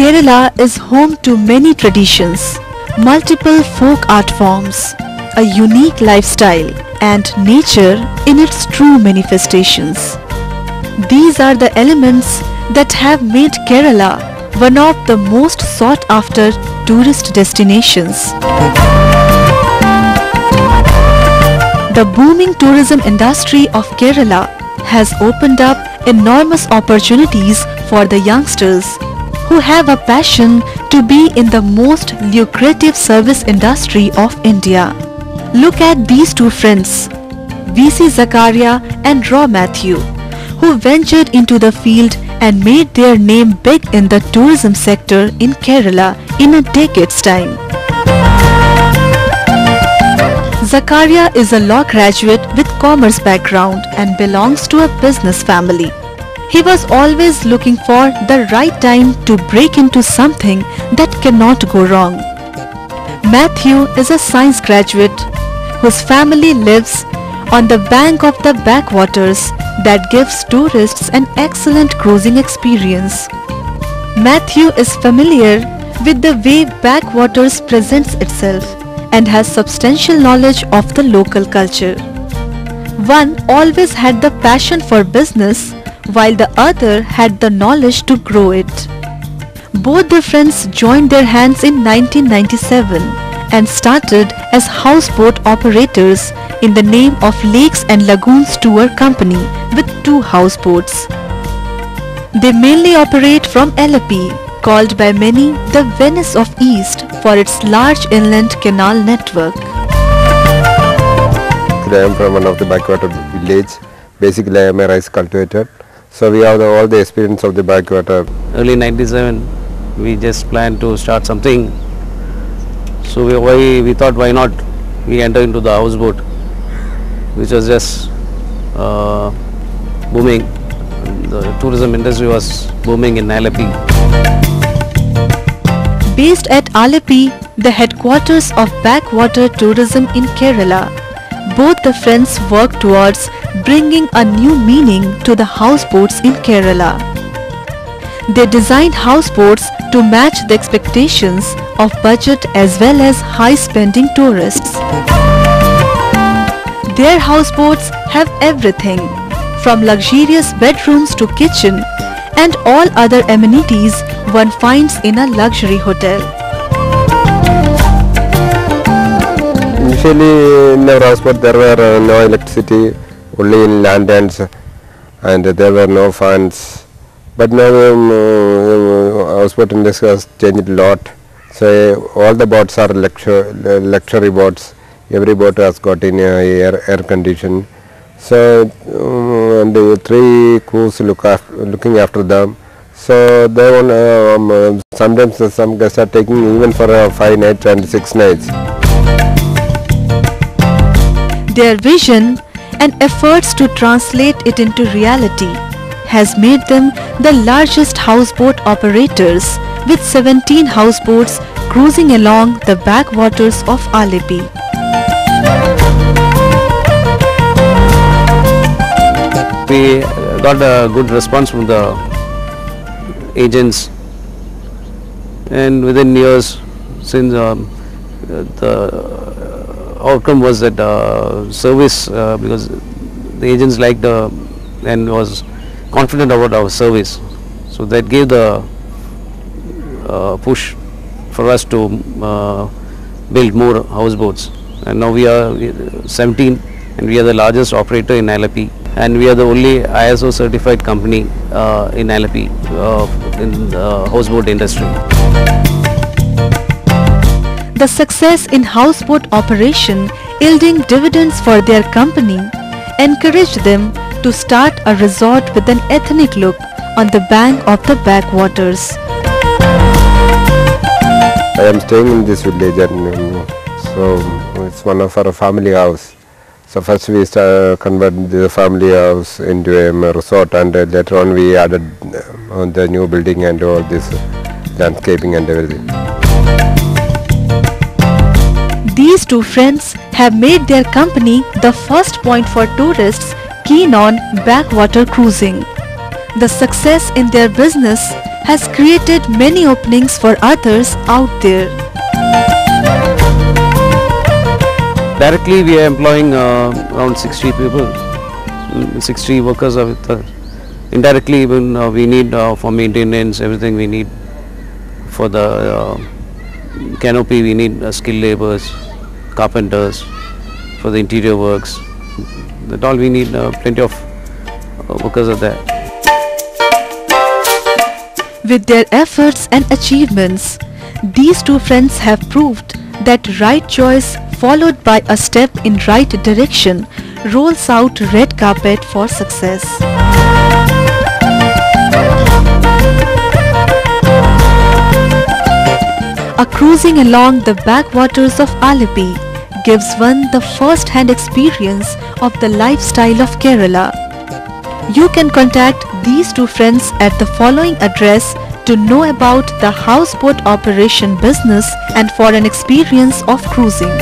Kerala is home to many traditions, multiple folk art forms, a unique lifestyle, and nature in its true manifestations. These are the elements that have made Kerala one of the most sought after tourist destinations. The booming tourism industry of Kerala has opened up enormous opportunities for the youngsters who have a passion to be in the most lucrative service industry of India. Look at these two friends, VC Zakaria and Raw Matthew, who ventured into the field and made their name big in the tourism sector in Kerala in a decade's time. Zakaria is a law graduate with commerce background and belongs to a business family. He was always looking for the right time to break into something that cannot go wrong. Matthew is a science graduate whose family lives on the bank of the backwaters that gives tourists an excellent cruising experience. Matthew is familiar with the way backwaters presents itself and has substantial knowledge of the local culture. One always had the passion for business while the other had the knowledge to grow it. Both the friends joined their hands in 1997 and started as houseboat operators in the name of Lakes and Lagoons Tour Company with 2 houseboats. They mainly operate from Alleppey, called by many the Venice of East for its large inland canal network. I am from one of the backwater village. Basically, I am a rice cultivator. So we have all the experience of the backwater. Early 97, we just planned to start something. So we thought, why not we enter into the houseboat, which was just booming. The tourism industry was booming in Alleppey. Based at Alleppey, the headquarters of backwater tourism in Kerala, both the friends worked towards bringing a new meaning to the houseboats in Kerala. They designed houseboats to match the expectations of budget as well as high-spending tourists. Their houseboats have everything from luxurious bedrooms to kitchen and all other amenities one finds in a luxury hotel. Initially in our houseboat there were no electricity, only in lanterns, and there were no fans. But now houseboat industry has changed a lot. So all the boats are luxury boats. Every boat has got in air condition. So the 3 crews looking after them. So they want, sometimes some guests are taking even for 5 nights and 6 nights. Their vision and efforts to translate it into reality has made them the largest houseboat operators, with 17 houseboats cruising along the backwaters of Alleppey. We got a good response from the agents, and within years, since the outcome was that service, because the agents liked and was confident about our service, so that gave the push for us to build more houseboats. And now we are 17, and we are the largest operator in Alleppey, and we are the only ISO certified company in Alleppey in the houseboat industry. The success in houseboat operation yielding dividends for their company encouraged them to start a resort with an ethnic look on the bank of the backwaters. I am staying in this village, and so it's one of our family house. So first we converted the family house into a resort, and later on we added the new building and all this landscaping and everything. These two friends have made their company the first point for tourists keen on backwater cruising. The success in their business has created many openings for others out there. Directly we are employing around 60 people, 60 workers are with us. Indirectly even we need for maintenance, everything we need. For the canopy we need skilled laborers, carpenters, for the interior works. That all we need, plenty of workers are there. With their efforts and achievements, these two friends have proved that right choice followed by a step in right direction rolls out red carpet for success. A cruising along the backwaters of Alleppey gives one the first-hand experience of the lifestyle of Kerala. You can contact these two friends at the following address to know about the houseboat operation business and for an experience of cruising.